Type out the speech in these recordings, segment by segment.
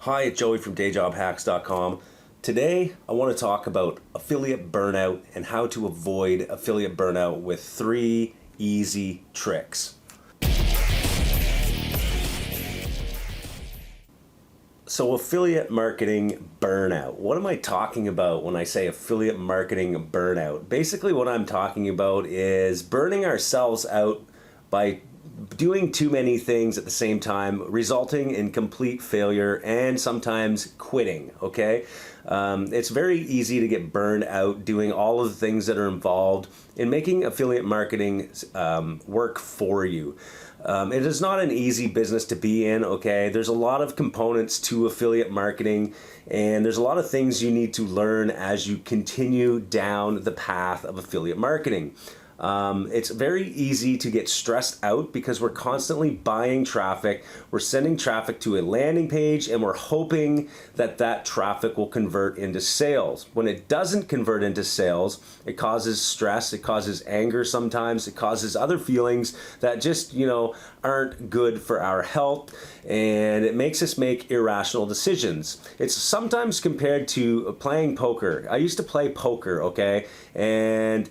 Hi, it's Joey from DayJobHacks.com. Today, I want to talk about affiliate burnout and how to avoid affiliate burnout with 3 easy tricks. So affiliate marketing burnout. What am I talking about when I say affiliate marketing burnout? Basically what I'm talking about is burning ourselves out by doing too many things at the same time, resulting in complete failure and sometimes quitting, okay? It's very easy to get burned out doing all of the things that are involved in making affiliate marketing work for you. It is not an easy business to be in, okay? There's a lot of components to affiliate marketing, and there's a lot of things you need to learn as you continue down the path of affiliate marketing. It's very easy to get stressed out because we're constantly buying traffic. We're sending traffic to a landing page and we're hoping that that traffic will convert into sales. When it doesn't convert into sales, it causes stress, it causes anger sometimes, it causes other feelings that just, aren't good for our health, and it makes us make irrational decisions. It's sometimes compared to playing poker. I used to play poker, okay? And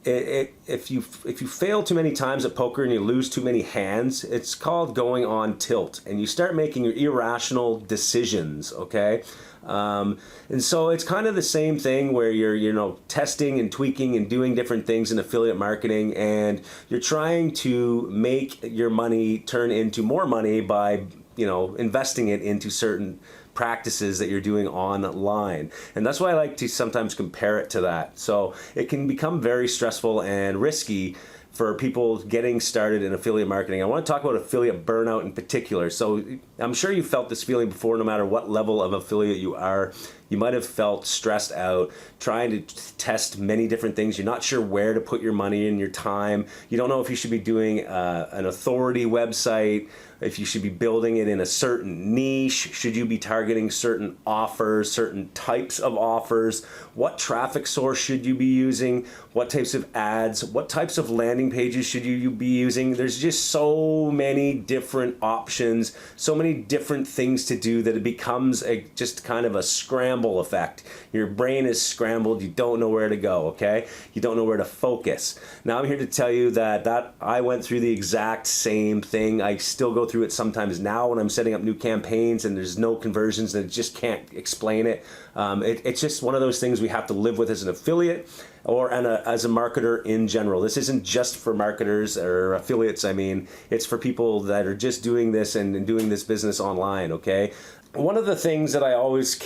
if you fail too many times at poker and you lose too many hands, it's called going on tilt, and you start making irrational decisions, okay? And so it's kind of the same thing where you're testing and tweaking and doing different things in affiliate marketing, and you're trying to make your money turn into more money by investing it into certain practices that you're doing online. And that's why I like to sometimes compare it to that. So it can become very stressful and risky for people getting started in affiliate marketing. I want to talk about affiliate burnout in particular. So I'm sure you felt this feeling before, no matter what level of affiliate you are. You might have felt stressed out, trying to test many different things. You're not sure where to put your money and your time. You don't know if you should be doing an authority website, if you should be building it in a certain niche, should you be targeting certain offers, certain types of offers, what traffic source should you be using, what types of ads, what types of landing pages should you be using. There's just so many different options, so many different things to do that it becomes just kind of a scramble effect. Your brain is scrambled, you don't know where to go, okay? You don't know where to focus. Now I'm here to tell you that I went through the exact same thing. I still go through it sometimes now when I'm setting up new campaigns and there's no conversions and I just can't explain it. It's just one of those things we have to live with as an affiliate or as a marketer in general. This isn't just for marketers or affiliates, it's for people that are just doing this and doing this business online, okay? One of the things that I always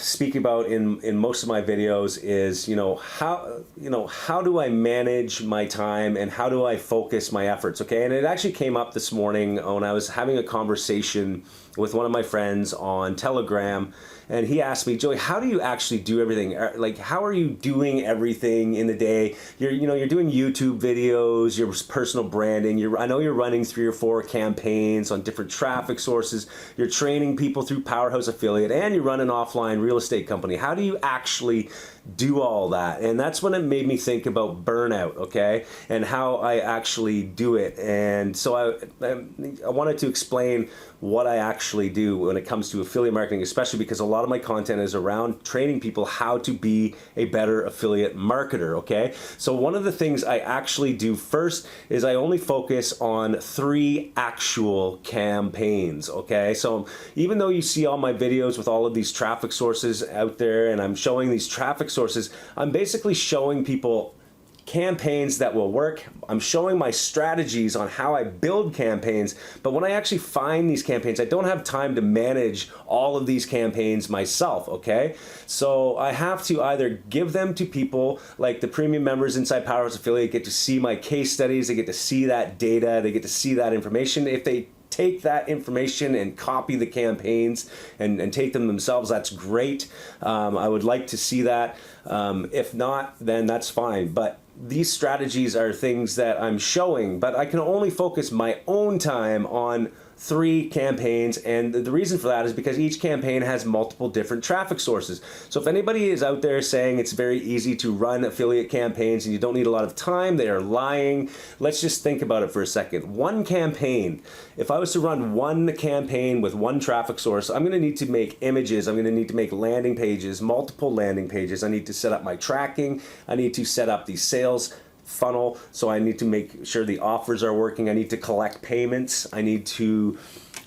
speak about in most of my videos is, how do I manage my time and how do I focus my efforts, okay? And it actually came up this morning when I was having a conversation with one of my friends on Telegram, and he asked me, Joey, how do you actually do everything? Like, how are you doing everything in the day? You're doing YouTube videos, your personal branding. I know you're running 3 or 4 campaigns on different traffic sources. You're training people through Powerhouse Affiliate, and you run an offline real estate company. How do you actually do all that? And that's when it made me think about burnout, okay, and how I actually do it. And so I wanted to explain what I actually do when it comes to affiliate marketing, especially because a lot of my content is around training people how to be a better affiliate marketer, okay? So one of the things I actually do first is I only focus on 3 actual campaigns, okay? So even though you see all my videos with all of these traffic sources out there and I'm showing these traffic sources, I'm basically showing people campaigns that will work. I'm showing my strategies on how I build campaigns, but when I actually find these campaigns, I don't have time to manage all of these campaigns myself, okay? So I have to either give them to people like the premium members inside Powerhouse Affiliate get to see my case studies, they get to see that data, they get to see that information. If they take that information and copy the campaigns and take them themselves, that's great. I would like to see that. If not, then that's fine. But these strategies are things that I'm showing, but I can only focus my own time on 3 campaigns, and the reason for that is because each campaign has multiple different traffic sources. So if anybody is out there saying it's very easy to run affiliate campaigns and you don't need a lot of time, they are lying. Let's just think about it for a second. One campaign, if I was to run one campaign with one traffic source, I'm going to need to make images, I'm going to need to make landing pages, multiple landing pages, I need to set up my tracking, I need to set up the sales funnel, so I need to make sure the offers are working, I need to collect payments, I need to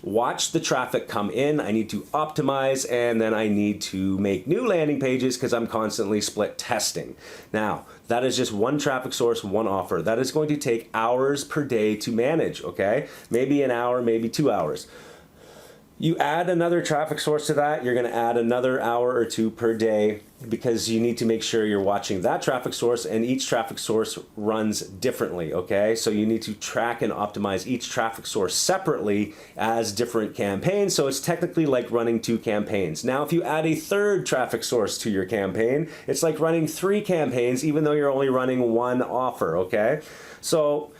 watch the traffic come in, I need to optimize, and then I need to make new landing pages because I'm constantly split testing. Now, that is just one traffic source, one offer. That is going to take hours per day to manage, okay? Maybe an hour, maybe 2 hours. You add another traffic source to that, you're going to add another hour or 2 per day because you need to make sure you're watching that traffic source, and each traffic source runs differently, okay? So you need to track and optimize each traffic source separately as different campaigns, so it's technically like running 2 campaigns. Now, if you add a third traffic source to your campaign, it's like running 3 campaigns even though you're only running 1 offer, okay? So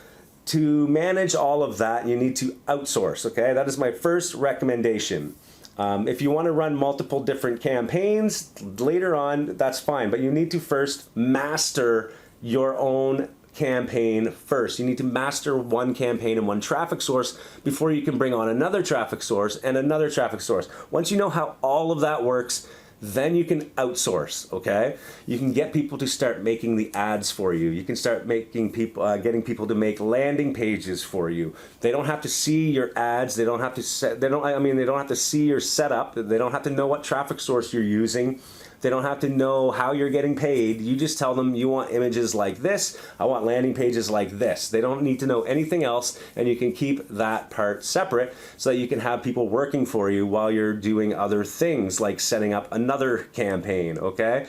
to manage all of that, you need to outsource, okay? That is my first recommendation. If you want to run multiple different campaigns later on, that's fine, but you need to first master your own campaign first. You need to master one campaign and one traffic source before you can bring on another traffic source and another traffic source. Once you know how all of that works, then you can outsource, okay? You can get people to start making the ads for you. You can start making people, getting people to make landing pages for you. They don't have to see your ads. They don't have to they don't have to see your setup. They don't have to know what traffic source you're using. They don't have to know how you're getting paid. You just tell them you want images like this. I want landing pages like this. They don't need to know anything else, and you can keep that part separate so that you can have people working for you while you're doing other things like setting up another campaign, okay?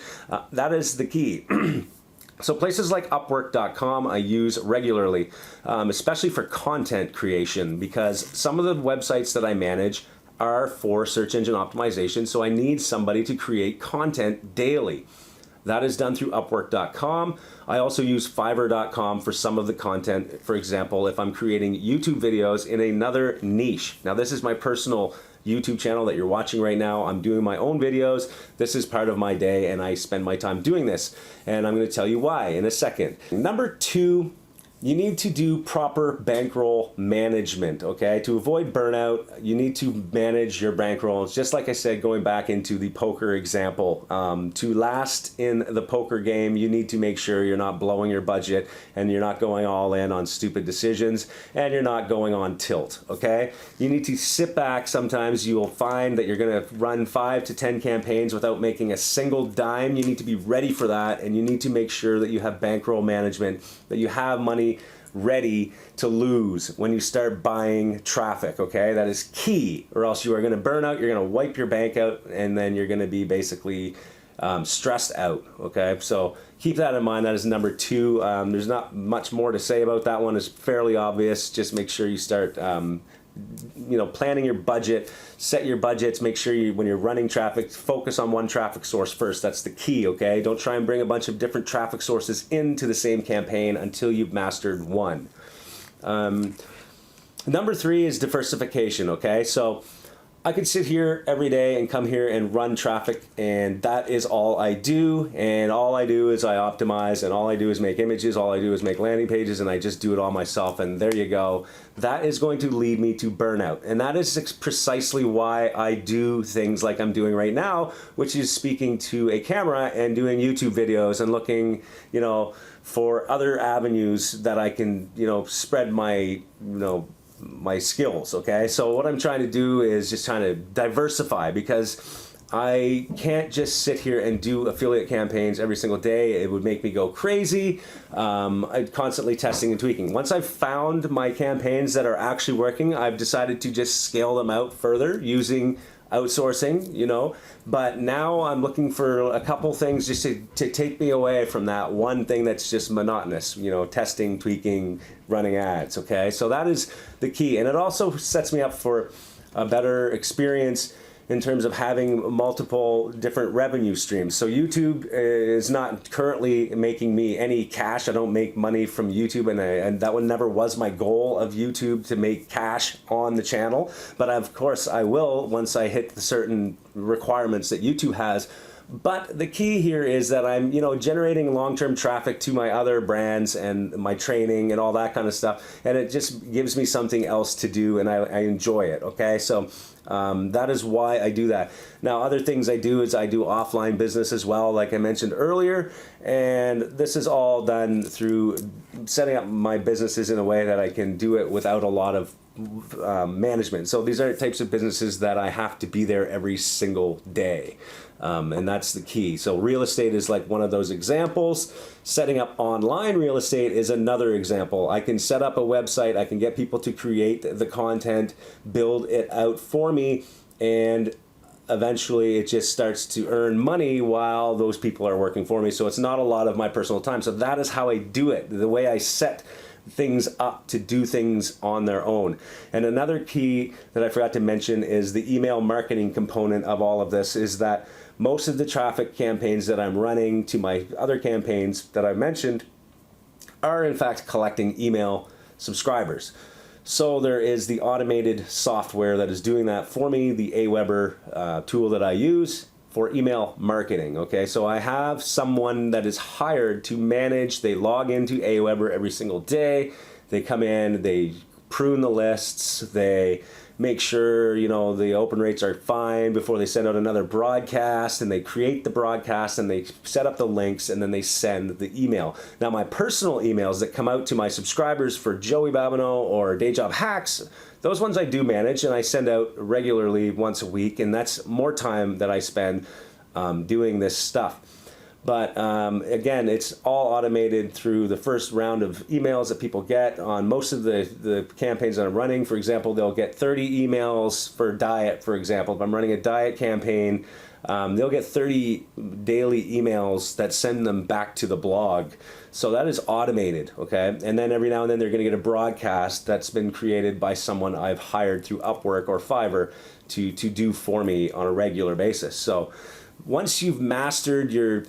That is the key. So places like Upwork.com I use regularly, especially for content creation, because some of the websites that I manage are for search engine optimization, so I need somebody to create content daily. That is done through Upwork.com. I also use Fiverr.com for some of the content. For example, if I'm creating YouTube videos in another niche. Now, this is my personal YouTube channel that you're watching right now. I'm doing my own videos. This is part of my day, and I spend my time doing this. And I'm going to tell you why in a second. Number 2, you need to do proper bankroll management, okay? To avoid burnout, you need to manage your bankrolls. Just like I said, going back into the poker example, to last in the poker game, you need to make sure you're not blowing your budget and you're not going all in on stupid decisions and you're not going on tilt, okay? You need to sit back. Sometimes you will find that you're gonna run 5 to 10 campaigns without making a single dime. You need to be ready for that, and you need to make sure that you have bankroll management, that you have money ready to lose when you start buying traffic, okay? That is key, or else you are going to burn out, you're going to wipe your bank out, and then you're going to be basically stressed out, okay? So keep that in mind. That is number 2. There's not much more to say about that one. It's fairly obvious. Just make sure you start planning your budget, set your budgets, make sure you, when you're running traffic, focus on one traffic source first. That's the key, okay? Don't try and bring a bunch of different traffic sources into the same campaign until you've mastered one. Number 3 is diversification, okay? So I could sit here every day and come here and run traffic, and that is all I do, and all I do is I optimize, and all I do is make images, all I do is make landing pages, and I just do it all myself, and there you go. That is going to lead me to burnout, and that is precisely why I do things like I'm doing right now, which is speaking to a camera and doing YouTube videos and looking, for other avenues that I can, spread my, my skills, okay? So what I'm trying to do is just trying to diversify, because I can't just sit here and do affiliate campaigns every single day. It would make me go crazy. I'm constantly testing and tweaking. Once I've found my campaigns that are actually working, I've decided to just scale them out further using outsourcing, but now I'm looking for a couple things just to take me away from that one thing that's just monotonous, testing, tweaking, running ads, okay? So that is the key, and it also sets me up for a better experience in terms of having multiple different revenue streams. So YouTube is not currently making me any cash. I don't make money from YouTube, and that one never was my goal of YouTube, to make cash on the channel. But of course I will once I hit the certain requirements that YouTube has. But the key here is that I'm, generating long-term traffic to my other brands and my training and all that kind of stuff, and it just gives me something else to do, and I enjoy it. Okay, so that is why I do that. Now, other things I do is I do offline business as well, like I mentioned earlier, and this is all done through setting up my businesses in a way that I can do it without a lot of management. So these are types of businesses that I have to be there every single day. And that's the key. So real estate is like one of those examples. Setting up online real estate is another example. I can set up a website, I can get people to create the content, build it out for me, and eventually it just starts to earn money while those people are working for me. So it's not a lot of my personal time. So that is how I do it, the way I set things up to do things on their own. And another key that I forgot to mention is the email marketing component of all of this, is that most of the traffic campaigns that I'm running to my other campaigns that I mentioned are in fact collecting email subscribers. So there is the automated software that is doing that for me, the Aweber tool that I use for email marketing. Okay, so I have someone that is hired to manage. They log into Aweber every single day. They come in, they prune the lists, they make sure the open rates are fine before they send out another broadcast, and they create the broadcast, and they set up the links, and then they send the email. Now, my personal emails that come out to my subscribers for Joey Babineau or Day Job Hacks, those ones I do manage, and I send out regularly once a week, and that's more time that I spend doing this stuff. But again, it's all automated through the first round of emails that people get on most of the campaigns that I'm running. For example, they'll get 30 emails for diet, for example. If I'm running a diet campaign, they'll get 30 daily emails that send them back to the blog. So that is automated, okay? And then every now and then they're gonna get a broadcast that's been created by someone I've hired through Upwork or Fiverr to do for me on a regular basis. So once you've mastered your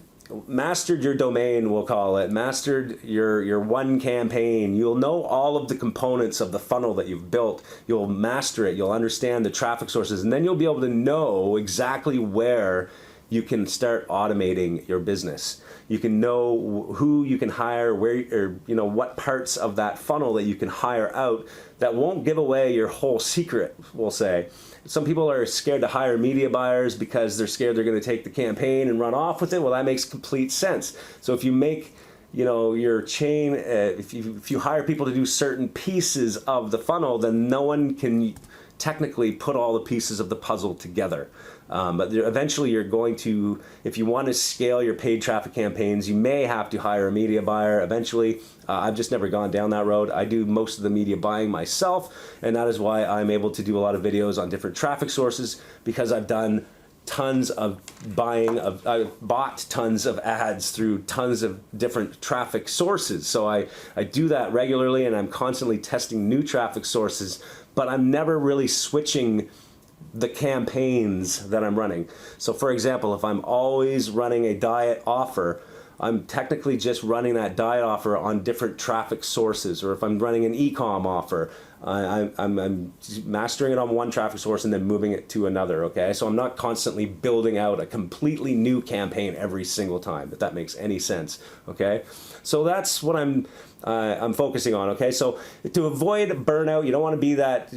domain, we'll call it, mastered your one campaign, you'll know all of the components of the funnel that you've built. You'll master it, you'll understand the traffic sources, and then you'll be able to know exactly where you can start automating your business. You can know who you can hire, where, or what parts of that funnel that you can hire out that won't give away your whole secret, we'll say. Some people are scared to hire media buyers because they're scared they're going to take the campaign and run off with it. Well, that makes complete sense. So if you make your chain, if you hire people to do certain pieces of the funnel, then no one can technically put all the pieces of the puzzle together. But eventually you're going to, if you want to scale your paid traffic campaigns, you may have to hire a media buyer eventually. I've just never gone down that road. I do most of the media buying myself, and that is why I'm able to do a lot of videos on different traffic sources, because I've done tons of buying of, I bought tons of ads through tons of different traffic sources. So I do that regularly, and I'm constantly testing new traffic sources, but I'm never really switching the campaigns that I'm running. So for example, if I'm always running a diet offer, I'm technically just running that diet offer on different traffic sources. Or if I'm running an e-com offer, I'm mastering it on one traffic source and then moving it to another, okay? So I'm not constantly building out a completely new campaign every single time, if that makes any sense, okay? So that's what I'm focusing on, okay? So to avoid burnout, you don't want to be that,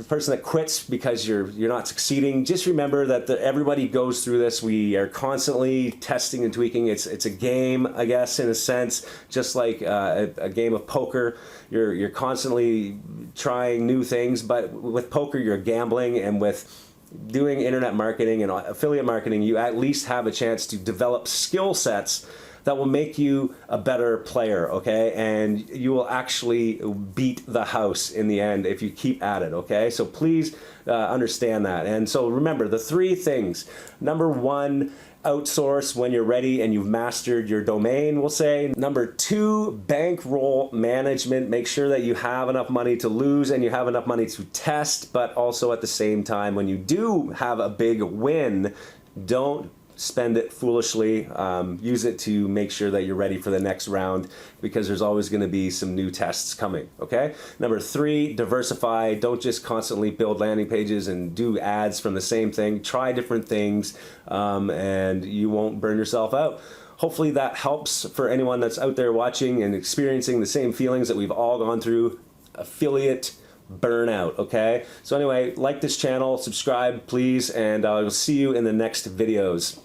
person that quits because you're not succeeding. Just remember that everybody goes through this. We are constantly testing and tweaking. It's a game, I guess, in a sense, just like a game of poker. You're constantly trying new things, but with poker, you're gambling, and with doing internet marketing and affiliate marketing, you at least have a chance to develop skill sets that will make you a better player, okay? And you will actually beat the house in the end if you keep at it, okay? So please understand that. And so remember the 3 things. Number 1, outsource when you're ready and you've mastered your domain, we'll say. Number 2, bankroll management. Make sure that you have enough money to lose and you have enough money to test, but also at the same time, when you do have a big win, don't spend it foolishly. Use it to make sure that you're ready for the next round, because there's always going to be some new tests coming, okay? Number 3, diversify. Don't just constantly build landing pages and do ads from the same thing. Try different things, and you won't burn yourself out. Hopefully that helps for anyone that's out there watching and experiencing the same feelings that we've all gone through. Affiliate burnout, okay? So anyway, like this channel, subscribe please, and I will see you in the next videos.